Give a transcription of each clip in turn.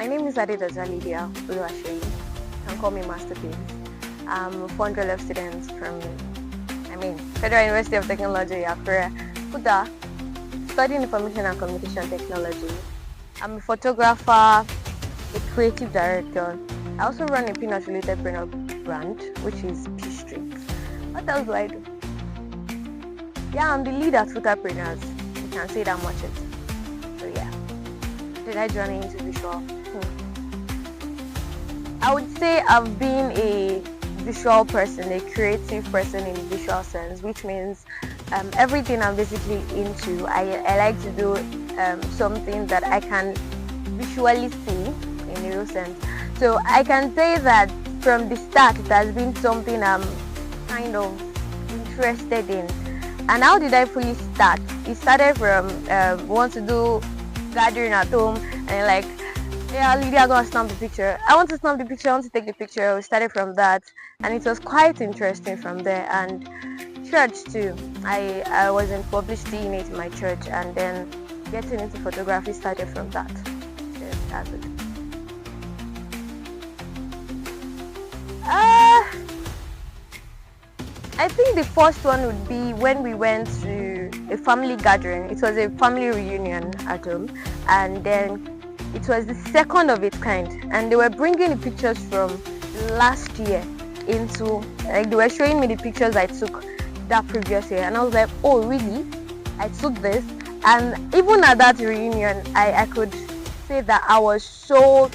name is Adedaja Lydia Oluwaseyi. You can call me Masterpizz. I'm a 400 student from, Federal University of Technology, Akure, FUTA, studying Information and Communication Technology. I'm a photographer, a creative director. I also run a peanut-related brand, which is Peach Street. What else do I do? Yeah, I'm the lead at FUTA. You can say that much. So yeah, did I journey into visual? I would say I've been a visual person, a creative person in the visual sense, which means everything I'm basically into, I like to do something that I can visually see in a real sense. So I can say that from the start it has been something I'm kind of interested in. And how did I fully start? It started from want to do gathering at home and like, yeah, Lydia, go and snap the picture. I want to snap the picture, I want to take the picture. We started from that, and it was quite interesting from there. And church too. I was in publicity unit in my church, and then getting into photography started from that. Yes, that's it. I think the first one would be when we went to a family gathering. It was a family reunion at home, and then it was the second of its kind, and they were bringing the pictures from last year into, like, they were showing me the pictures I took that previous year, and I was like, oh really, I took this. And even at that reunion, I could say that I was so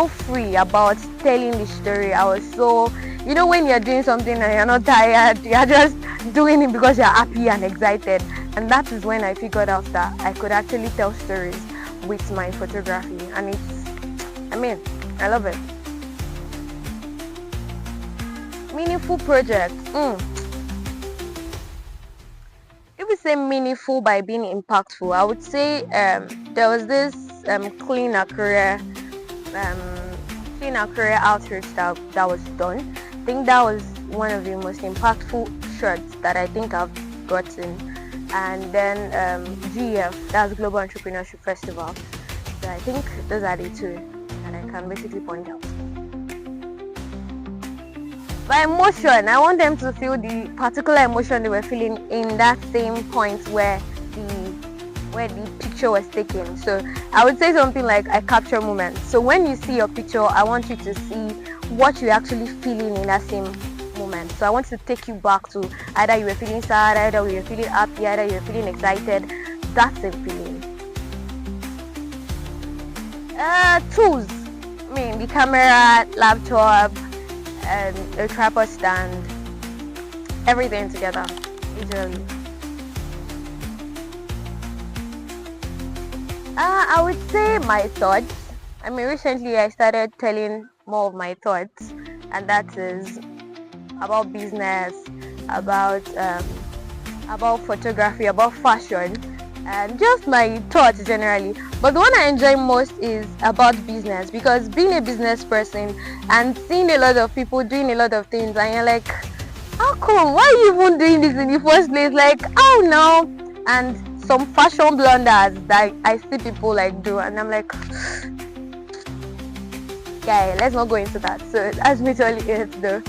free about telling the story. I was so, when you're doing something and you're not tired, you're just doing it because you're happy and excited. And that is when I figured out that I could actually tell stories with my photography, and I love it. Meaningful projects. If we say meaningful by being impactful, I would say there was this clean a career outreach that was done. I think that was one of the most impactful shots that I think I've gotten. And then GEF, that's Global Entrepreneurship Festival. So I think those are the two that I can basically point out. By emotion, I want them to feel the particular emotion they were feeling in that same point where the picture was taken. So I would say something like I capture moments. So when you see your picture, I want you to see what you're actually feeling in that same moment. So I want to take you back to either you were feeling sad, either you were feeling happy, either you were feeling excited. That's a feeling. Tools. The camera, laptop, and a tripod stand, everything together, usually. I would say my thoughts. Recently I started telling more of my thoughts, and that is about business, about photography, about fashion, and just my thoughts generally. But the one I enjoy most is about business, because being a business person and seeing a lot of people doing a lot of things, and you're like, how come? Why are you even doing this in the first place? Like, how now? And some fashion blunders that I see people like do, and I'm like, yeah, let's not go into that. So that's literally it though.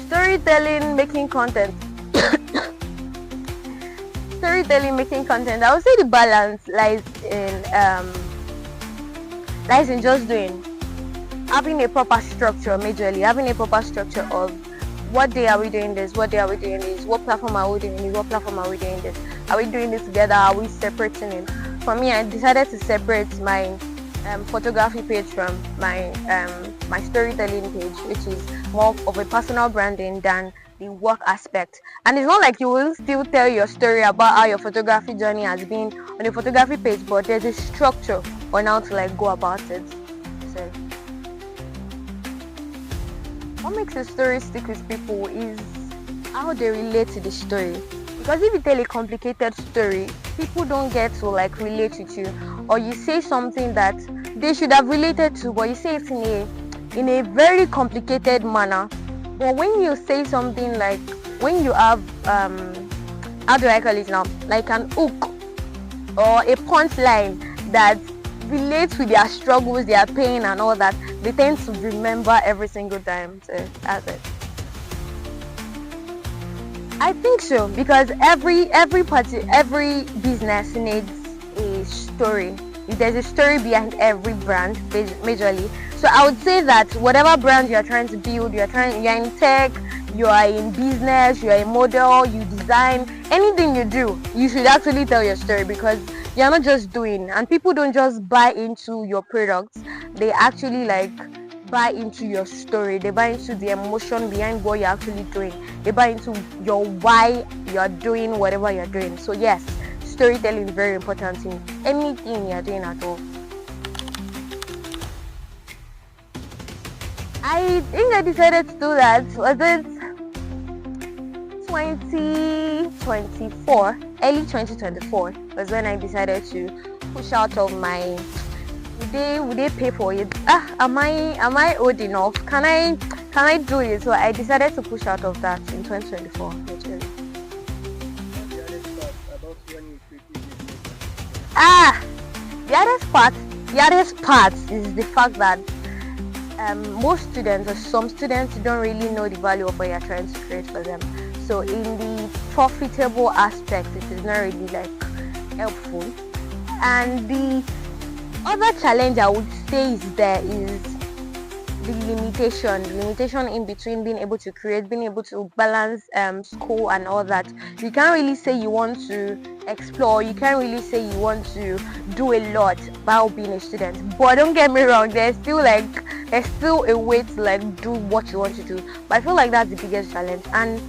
Storytelling, making content. Making content. I would say the balance lies in just having a proper structure, majorly having a proper structure of what day are we doing this, what day are we doing this, what platform are we doing this, what platform are we doing this, are we doing this together, are we separating it? For me, I decided to separate my photography page from my storytelling page, which is more of a personal branding than the work aspect. And it's not like you will still tell your story about how your photography journey has been on the photography page, but there's a structure on how to go about it. So what makes a story stick with people is how they relate to the story. Because if you tell a complicated story, people don't get to relate with you, or you say something that they should have related to, but you say it in a very complicated manner. But when you say something when you have how do I call it now, like an hook or a punchline that relate with their struggles, their pain and all that, they tend to remember every single time. So that's it. I think so, because every business needs a story. There's a story behind every brand, majorly. So I would say that whatever brand you're trying to build, you're in tech, you are in business, you are a model, you design, anything you do, you should actually tell your story, because you're not just doing, and people don't just buy into your products, they actually like buy into your story, they buy into the emotion behind what you're actually doing, they buy into your why you're doing whatever you're doing. So yes, storytelling is very important in anything you're doing at all. I think I decided to do that, was it 2024, early 2024 was when I decided to push out of my, would they pay for it? Am I old enough? Can I do it? So I decided to push out of that in 2024. The hardest part is the fact that most students, or some students, don't really know the value of what you're trying to create for them. So in the profitable aspect, it is not really like helpful. And the other challenge I would say is the limitation in between being able to create, being able to balance school and all that. You can't really say you want to explore, you can't really say you want to do a lot while being a student. But don't get me wrong, there's still a way to like do what you want to do. But I feel like that's the biggest challenge, and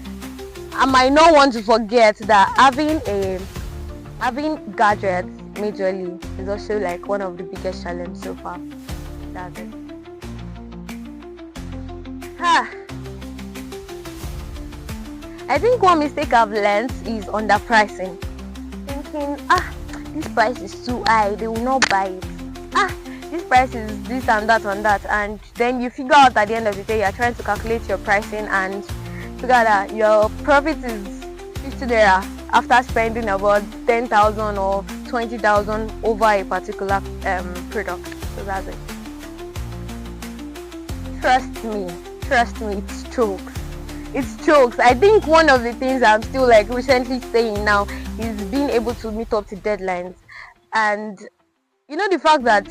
I might not want to forget that having gadgets majorly is also like one of the biggest challenges so far. That's it. I think one mistake I've learned is underpricing. Thinking, this price is too high, they will not buy it. This price is this and that, and then you figure out at the end of the day you're trying to calculate your pricing and figure out that your profit is 50 naira after spending about 10,000 or 20,000 over a particular product. So that's it. Trust me, it's jokes. I think one of the things I'm still like recently saying now is being able to meet up to deadlines, and you know, the fact that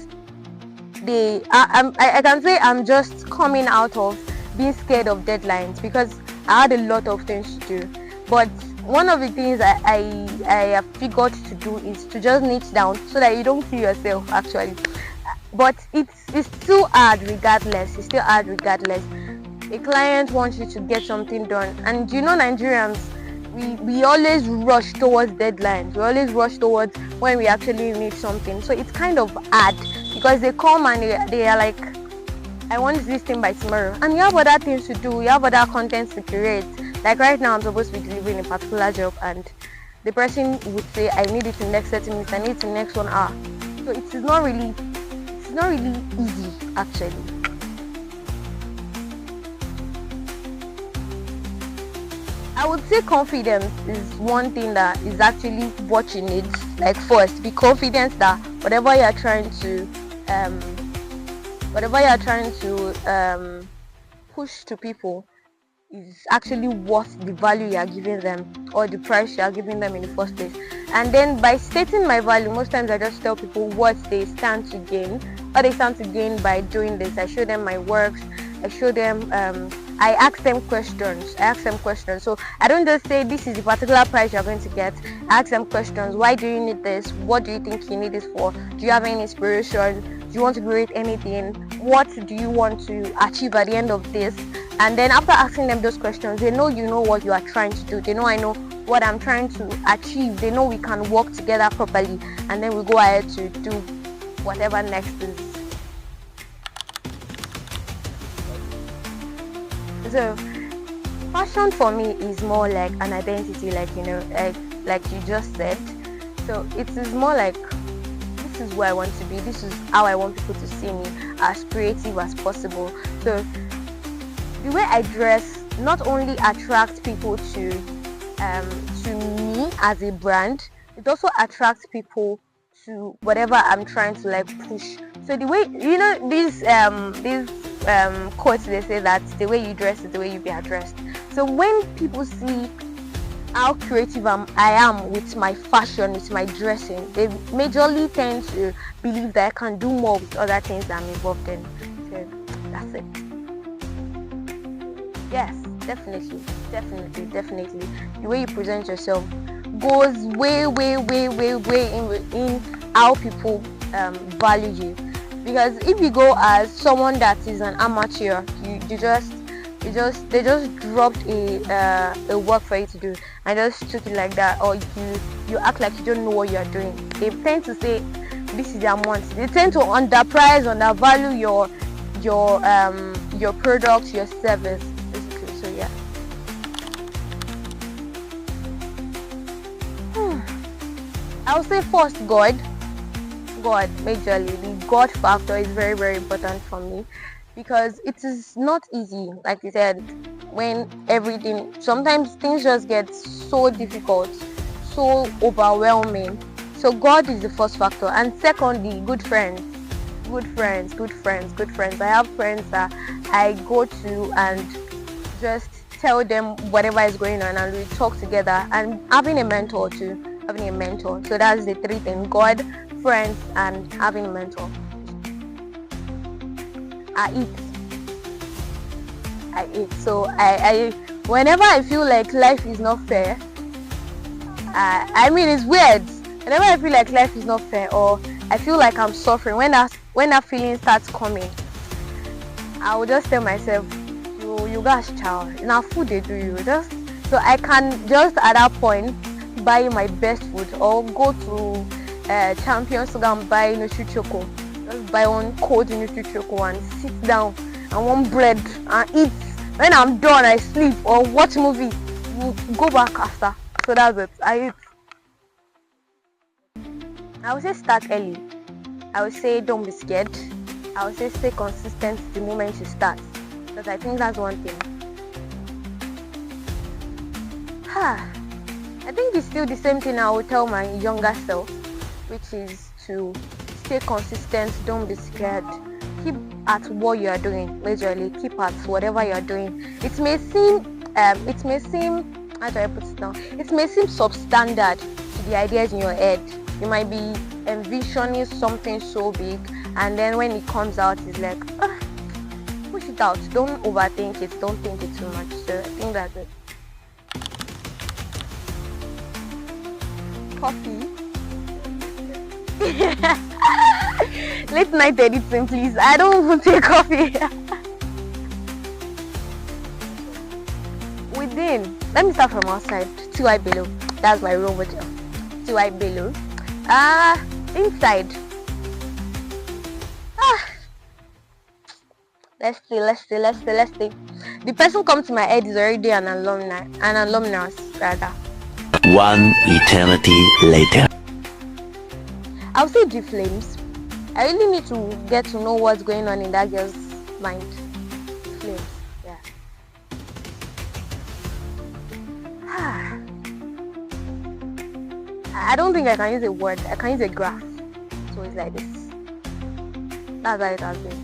I can say I'm just coming out of being scared of deadlines, because I had a lot of things to do. But one of the things I have figured to do is to just niche down so that you don't kill yourself actually. But it's still hard regardless. A client wants you to get something done, and you know, Nigerians, we always rush towards deadlines. We always rush towards when we actually need something. So it's kind of hard, because they come and they are like, I want this thing by tomorrow, and you have other things to do, you have other contents to create. Like right now I'm supposed to be delivering a particular job, and the person would say, I need it in the next 30 minutes, I need it in the next 1 hour. So it's not really easy actually. I would say confidence is one thing that is actually what you need. Like first, be confident that whatever you're trying to push to people is actually worth the value you are giving them, or the price you are giving them in the first place. And then by stating my value, most times I just tell people what they stand to gain, by doing this. I show them my works, I show them, I ask them questions. So I don't just say this is the particular price you're going to get. I ask them questions. Why do you need this? What do you think you need this for? Do you have any inspiration? Do you want to create anything? What do you want to achieve at the end of this? And then after asking them those questions, they know you know what you are trying to do. They know I know what I'm trying to achieve. They know we can work together properly, and then we go ahead to do whatever next is. So fashion for me is more like an identity, like like you just said. So it is more like, this is where I want to be, this is how I want people to see me, as creative as possible. So the way I dress not only attracts people to me as a brand, it also attracts people to whatever I'm trying to like push. So the way, you know, these quotes, they say that the way you dress is the way you be addressed. So when people see how creative I am with my fashion, with my dressing, they majorly tend to believe that I can do more with other things that I'm involved in. So that's it. Yes, definitely. The way you present yourself goes way in how people value you. Because if you go as someone that is an amateur, they just dropped a work for you to do and just took it like that, or you act like you don't know what you are doing. They tend to say this is their month. They tend to undervalue your product, your service, basically. So yeah. I would say first God majorly. The God factor is very important for me, because it is not easy, like you said, when everything, sometimes things just get so difficult, so overwhelming. So God is the first factor, and secondly, good friends. I have friends that I go to and just tell them whatever is going on, and we talk together, and having a mentor. So that's the three things: God, friends, and having a mentor. I eat. So I whenever I feel like life is not fair, I mean, it's weird. Whenever I feel like life is not fair, or I feel like I'm suffering, when that feeling starts coming, I will just tell myself, you guys, child, now food they do you just. So I can just at that point buy my best food, or go to Champions to go and buy Nutri Choco. Just buy one cold Nutri Choco and sit down and one bread and eat. When I'm done, I sleep or watch movie. We'll go back after. So that's it. I eat. I would say start early. I would say don't be scared. I would say stay consistent the moment you start, because I think that's one thing. I think it's still the same thing I would tell my younger self, which is to stay consistent, don't be scared. Keep at what you are doing, majorly. Keep at whatever you are doing. It may seem how do I put it down? It may seem substandard to the ideas in your head. You might be envisioning something so big, and then when it comes out, it's like, push it out. Don't overthink it. Don't think it too much. So I think that's it. Coffee. Late night editing, please. I don't even take coffee. Within, let me start from outside. 2 eye below. That's my role model. 2 eye below. Inside. Let's see. The person comes to my head is already an alumnus rather. One eternity later. I'll say G Flames. I really need to get to know what's going on in that girl's mind. Flames, yeah. I don't think I can use a word. I can use a graph. So it's like this. That's how it has been.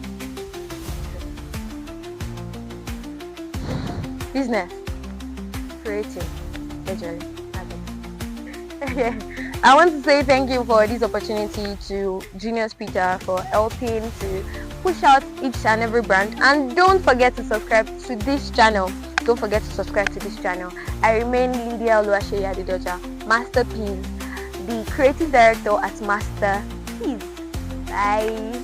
Business. Creative. Majorly. I want to say thank you for this opportunity to Genius Peter for helping to push out each and every brand. And don't forget to subscribe to this channel. I remain Lydia Oluwaseyi Adedoja, Masterpizz, the creative director at Masterpizz. Bye.